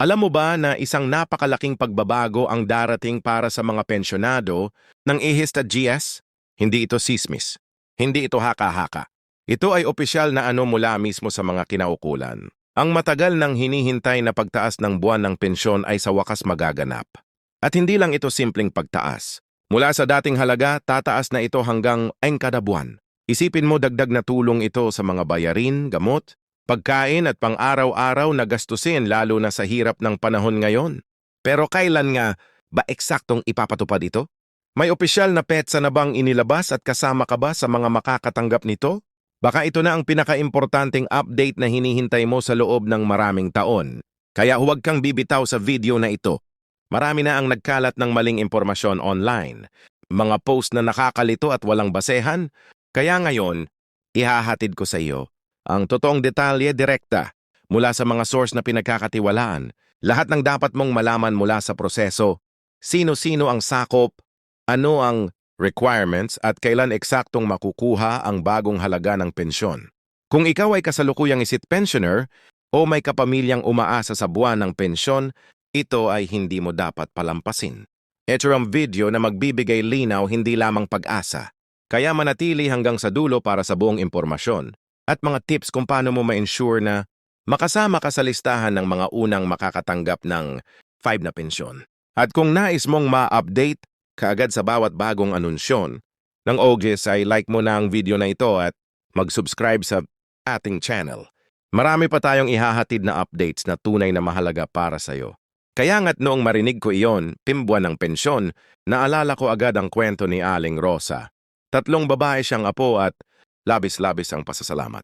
Alam mo ba na isang napakalaking pagbabago ang darating para sa mga pensyonado ng EHIS at GS? Hindi ito sismis. Hindi ito haka-haka. Ito ay opisyal na mula mismo sa mga kinaukulan. Ang matagal nang hinihintay na pagtaas ng buwan ng pensyon ay sa wakas magaganap. At hindi lang ito simpleng pagtaas. Mula sa dating halaga, tataas na ito hanggang kada buwan. Isipin mo dagdag na tulong ito sa mga bayarin, gamot, pagkain at pang-araw-araw na gastusin lalo na sa hirap ng panahon ngayon. Pero kailan nga ba eksaktong ipapatupad ito? May opisyal na petsa na bang inilabas at kasama ka ba sa mga makakatanggap nito? Baka ito na ang pinakaimportanteng update na hinihintay mo sa loob ng maraming taon. Kaya huwag kang bibitaw sa video na ito. Marami na ang nagkalat ng maling impormasyon online. Mga post na nakakalito at walang basehan. Kaya ngayon, ihahatid ko sa iyo ang totoong detalye direkta mula sa mga source na pinagkakatiwalaan. Lahat ng dapat mong malaman mula sa proseso. Sino-sino ang sakop, ano ang requirements at kailan eksaktong makukuha ang bagong halaga ng pensyon. Kung ikaw ay kasalukuyang isip pensioner o may kapamilyang umaasa sa buwan ng pensyon, ito ay hindi mo dapat palampasin. Ito ang video na magbibigay linaw hindi lamang pag-asa. Kaya manatili hanggang sa dulo para sa buong impormasyon at mga tips kung paano mo ma-ensure na makasama ka sa listahan ng mga unang makakatanggap ng 5 na pensyon. At kung nais mong ma-update kaagad sa bawat bagong anunsyon ng OGIS ay like mo na ang video na ito at mag-subscribe sa ating channel. Marami pa tayong ihahatid na updates na tunay na mahalaga para sa iyo. Kaya nga't noong marinig ko iyon, pimbuan ng pensyon, naalala ko agad ang kwento ni Aling Rosa. 3 babae siyang apo at labis-labis ang pasasalamat.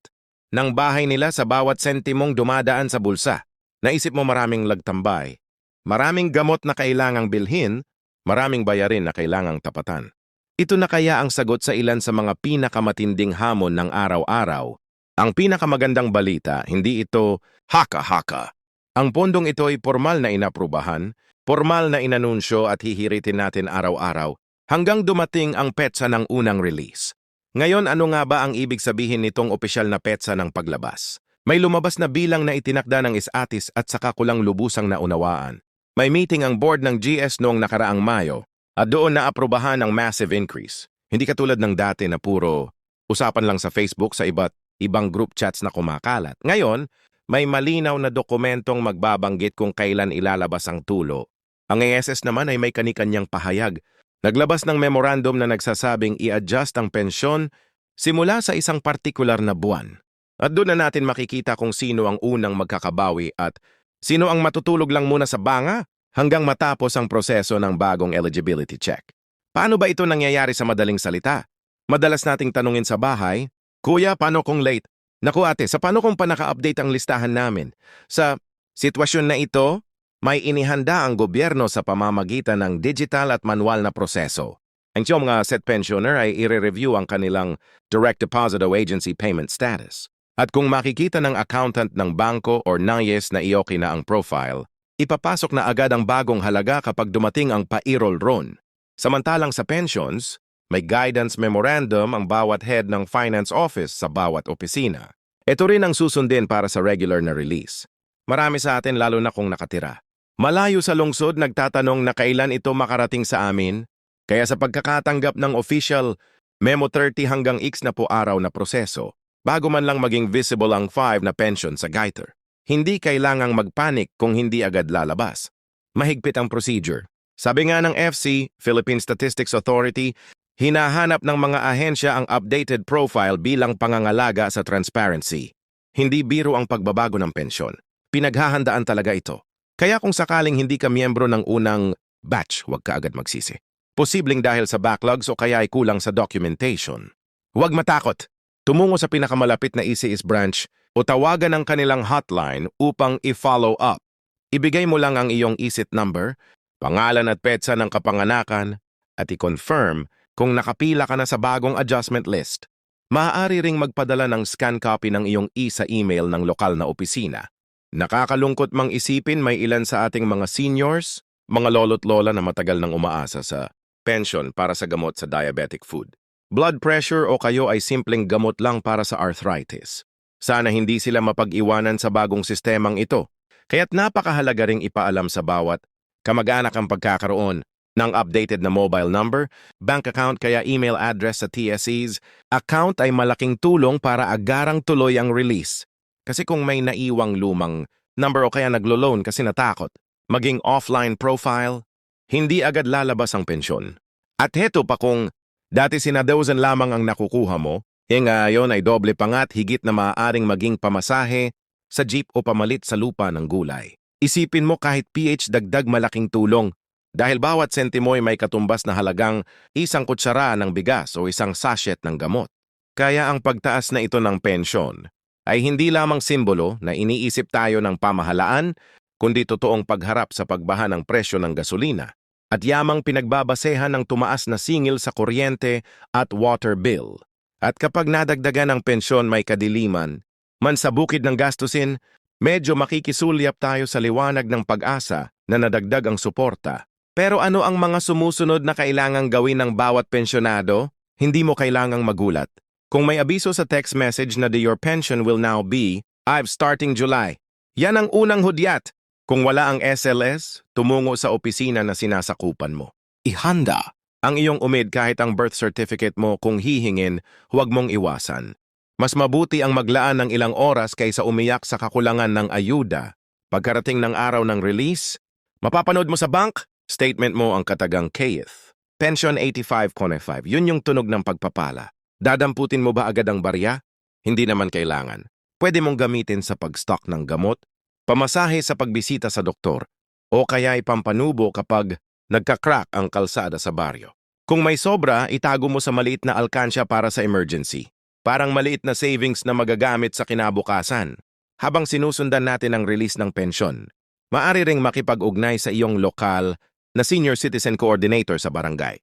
Nang bahay nila sa bawat sentimong dumadaan sa bulsa, naisip mo maraming lagtambay, maraming gamot na kailangang bilhin, maraming bayarin na kailangang tapatan. Ito na kaya ang sagot sa ilan sa mga pinakamatinding hamon ng araw-araw. Ang pinakamagandang balita, hindi ito haka-haka. Ang pondong ito ay formal na inaprubahan, formal na inanunsyo at hihiritin natin araw-araw hanggang dumating ang petsa ng unang release. Ngayon, ano nga ba ang ibig sabihin nitong opisyal na petsa ng paglabas? May lumabas na bilang na itinakda ng ISATIS at saka kulang lubusang naunawaan. May meeting ang board ng GS noong nakaraang Mayo at doon naaprubahan ang massive increase. Hindi katulad ng dati na puro usapan lang sa Facebook sa iba't ibang group chats na kumakalat. Ngayon, may malinaw na dokumentong magbabanggit kung kailan ilalabas ang tulo. Ang ESS naman ay may kanikanyang pahayag. Naglabas ng memorandum na nagsasabing i-adjust ang pensyon simula sa isang partikular na buwan. At doon na natin makikita kung sino ang unang magkakabawi at sino ang matutulog lang muna sa banga hanggang matapos ang proseso ng bagong eligibility check. Paano ba ito nangyayari sa madaling salita? Madalas nating tanungin sa bahay, Kuya, paano kung late? Naku ate, sa paano kung pa naka-update ang listahan namin? Sa sitwasyon na ito, may inihanda ang gobyerno sa pamamagitan ng digital at manual na proseso. Ang siyong mga set pensioner ay i-review ang kanilang direct deposit o agency payment status. At kung makikita ng accountant ng bangko or NAYES na i-okay na ang profile, ipapasok na agad ang bagong halaga kapag dumating ang pa-enroll ron. Samantalang sa pensions, may guidance memorandum ang bawat head ng finance office sa bawat opisina. Ito rin ang susundin para sa regular na release. Marami sa atin lalo na kung nakatira. Malayo sa lungsod nagtatanong na kailan ito makarating sa amin, kaya sa pagkakatanggap ng official Memo 30 hanggang X na po araw na proseso, bago man lang maging visible ang 5 na pension sa GITR. Hindi kailangang magpanik kung hindi agad lalabas. Mahigpit ang procedure. Sabi nga ng FC, Philippine Statistics Authority, hinahanap ng mga ahensya ang updated profile bilang pangangalaga sa transparency. Hindi biro ang pagbabago ng pensyon. Pinaghahandaan talaga ito. Kaya kung sakaling hindi ka miyembro ng unang batch, huwag ka agad magsisi. Posibleng dahil sa backlogs o kaya ay kulang sa documentation. Huwag matakot. Tumungo sa pinakamalapit na ECS branch o tawagan ang kanilang hotline upang i-follow up. Ibigay mo lang ang iyong ECIT number, pangalan at petsa ng kapanganakan at i-confirm kung nakapila ka na sa bagong adjustment list. Maaari ring magpadala ng scan copy ng iyong sa email ng lokal na opisina. Nakakalungkot mang isipin may ilan sa ating mga seniors, mga lolo't lola na matagal nang umaasa sa pension para sa gamot sa diabetic food. Blood pressure o kayo ay simpleng gamot lang para sa arthritis. Sana hindi sila mapag-iwanan sa bagong sistemang ito. Kaya't napakahalaga ring ipaalam sa bawat kamag-anak ang pagkakaroon ng updated na mobile number, bank account kaya email address sa TSE's account ay malaking tulong para agarang tuloy ang release. Kasi kung may naiwang lumang number o kaya naglo-loan kasi natakot, maging offline profile, hindi agad lalabas ang pensyon. At heto pa kung dati sinadawsan lamang ang nakukuha mo, ngayon ay doble pa nga't higit na maaaring maging pamasahe sa jeep o pamalit sa lupa ng gulay. Isipin mo kahit PH dagdag malaking tulong dahil bawat sentimo ay may katumbas na halagang isang kutsara ng bigas o isang sachet ng gamot. Kaya ang pagtaas na ito ng pensyon ay hindi lamang simbolo na iniisip tayo ng pamahalaan, kundi totoong pagharap sa pagbaha ng presyo ng gasolina at yamang pinagbabasehan ng tumaas na singil sa kuryente at water bill. At kapag nadagdagan ng pensyon may kadiliman, man sa bukid ng gastusin, medyo makikisulyap tayo sa liwanag ng pag-asa na nadagdag ang suporta. Pero ano ang mga sumusunod na kailangang gawin ng bawat pensyonado? Hindi mo kailangang magulat. Kung may abiso sa text message na your pension will now be, starting July. Yan ang unang hudyat. Kung wala ang SLS, tumungo sa opisina na sinasakupan mo. Ihanda ang iyong umid kahit ang birth certificate mo kung hihingin, huwag mong iwasan. Mas mabuti ang maglaan ng ilang oras kaysa umiyak sa kakulangan ng ayuda. Pagkarating ng araw ng release, mapapanood mo sa bank, statement mo ang katagang Keith. Pension 85.5, yun yung tunog ng pagpapala. Dadamputin mo ba agad ang barya? Hindi naman kailangan. Pwede mong gamitin sa pag-stock ng gamot, pamasahe sa pagbisita sa doktor, o kaya ipampanubo kapag nagka-crack ang kalsada sa baryo. Kung may sobra, itago mo sa maliit na alkansya para sa emergency. Parang maliit na savings na magagamit sa kinabukasan. Habang sinusundan natin ang release ng pensyon, maaari ring makipag-ugnay sa iyong lokal na senior citizen coordinator sa barangay.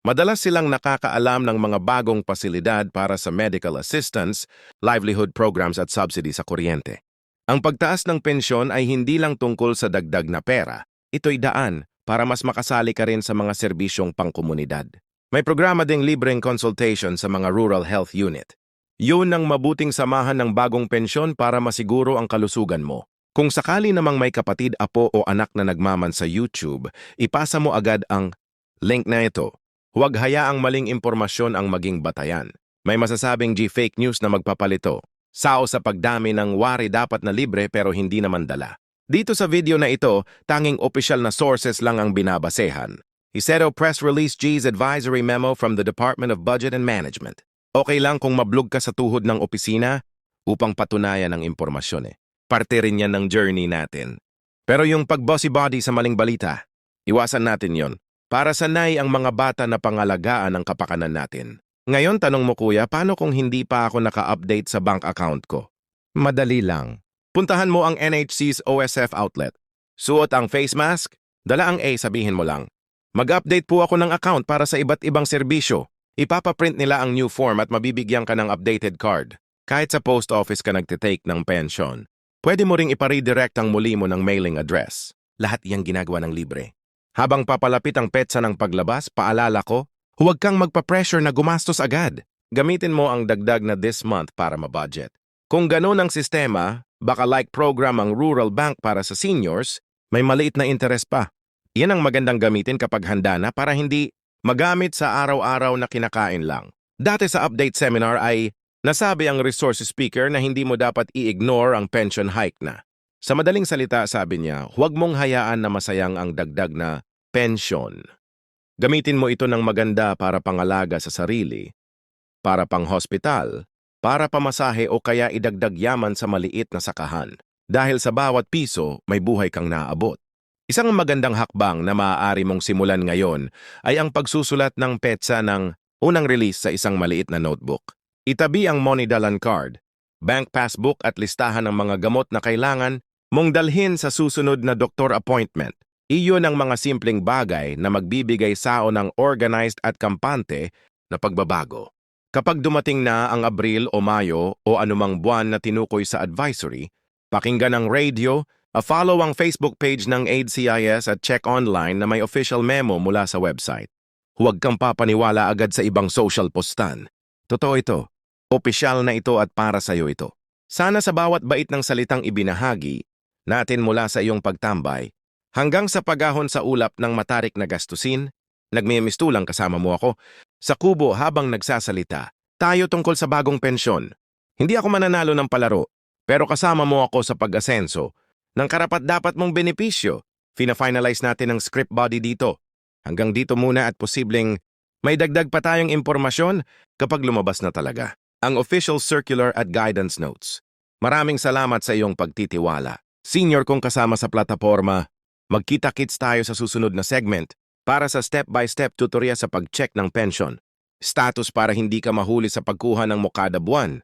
Madalas silang nakakaalam ng mga bagong pasilidad para sa medical assistance, livelihood programs at subsidy sa kuryente. Ang pagtaas ng pensyon ay hindi lang tungkol sa dagdag na pera. Ito'y daan para mas makasali ka rin sa mga serbisyong pangkomunidad. May programa ding libreng consultation sa mga rural health unit. Yun ang mabuting samahan ng bagong pensyon para masiguro ang kalusugan mo. Kung sakali namang may kapatid, apo o anak na nagmaman sa YouTube, ipasa mo agad ang link na ito. Huwag hayaang maling impormasyon ang maging batayan. May masasabing fake news na magpapalito. Sao sa pagdami ng wari dapat na libre pero hindi naman dala. Dito sa video na ito, tanging opisyal na sources lang ang binabasehan. Iseto Press Release G's Advisory Memo from the Department of Budget and Management. Okay lang kung mablog ka sa tuhod ng opisina upang patunayan ang impormasyon Parte rin yan ng journey natin. Pero yung pag-bossy body sa maling balita, iwasan natin yon. Para sanay ang mga bata na pangalagaan ang kapakanan natin. Ngayon tanong mo kuya, paano kung hindi pa ako naka-update sa bank account ko? Madali lang. Puntahan mo ang NHC's OSF outlet. Suot ang face mask, dala ang sabihin mo lang. Mag-update po ako ng account para sa iba't ibang serbisyo. Ipapaprint nila ang new form at mabibigyan ka ng updated card. Kahit sa post office ka nagtitake ng pension. Pwede mo ring iparedirect ang muli mo ng mailing address. Lahat iyang ginagawa ng libre. Habang papalapit ang petsa ng paglabas, paalala ko, huwag kang magpa-pressure na gumastos agad. Gamitin mo ang dagdag na this month para ma-budget. Kung ganun ang sistema, baka like program ang Rural Bank para sa seniors, may maliit na interest pa. Iyan ang magandang gamitin kapag handa na para hindi magamit sa araw-araw na kinakain lang. Dati sa update seminar ay nasabi ang resource speaker na hindi mo dapat i-ignore ang pension hike na. Sa madaling salita, sabi niya, huwag mong hayaan na masayang ang dagdag na pension. Gamitin mo ito ng maganda para pangalaga sa sarili, para pang-hospital, para pamasahe o kaya idagdag yaman sa maliit na sakahan. Dahil sa bawat piso, may buhay kang naabot. Isang magandang hakbang na maaari mong simulan ngayon ay ang pagsusulat ng petsa ng unang release sa isang maliit na notebook. Itabi ang money dalan card, bank passbook at listahan ng mga gamot na kailangan mong dalhin sa susunod na doktor appointment. Iyon ang mga simpleng bagay na magbibigay sao ng organized at kampante na pagbabago. Kapag dumating na ang Abril o Mayo o anumang buwan na tinukoy sa advisory, pakinggan ang radio, follow ang Facebook page ng AID-CIS at check online na may official memo mula sa website. Huwag kang papaniwala agad sa ibang social postan. Totoo ito. Opisyal na ito at para sa iyo ito. Sana sa bawat bait ng salitang ibinahagi, natin mula sa iyong pagtambay hanggang sa pagahon sa ulap ng matarik na gastusin, nagmimistulang kasama mo ako sa kubo habang nagsasalita. Tayo tungkol sa bagong pensyon. Hindi ako mananalo ng palaro, pero kasama mo ako sa pag-asenso ng karapat-dapat mong benepisyo. Fina-finalize natin ang script body dito. Hanggang dito muna at posibleng may dagdag pa tayong impormasyon kapag lumabas na talaga ang official circular at guidance notes. Maraming salamat sa iyong pagtitiwala. Senior kong kasama sa plataforma, magkita-kits tayo sa susunod na segment para sa step-by-step tutorial sa pag-check ng pension. Status para hindi ka mahuli sa pagkuha ng mukada buwan.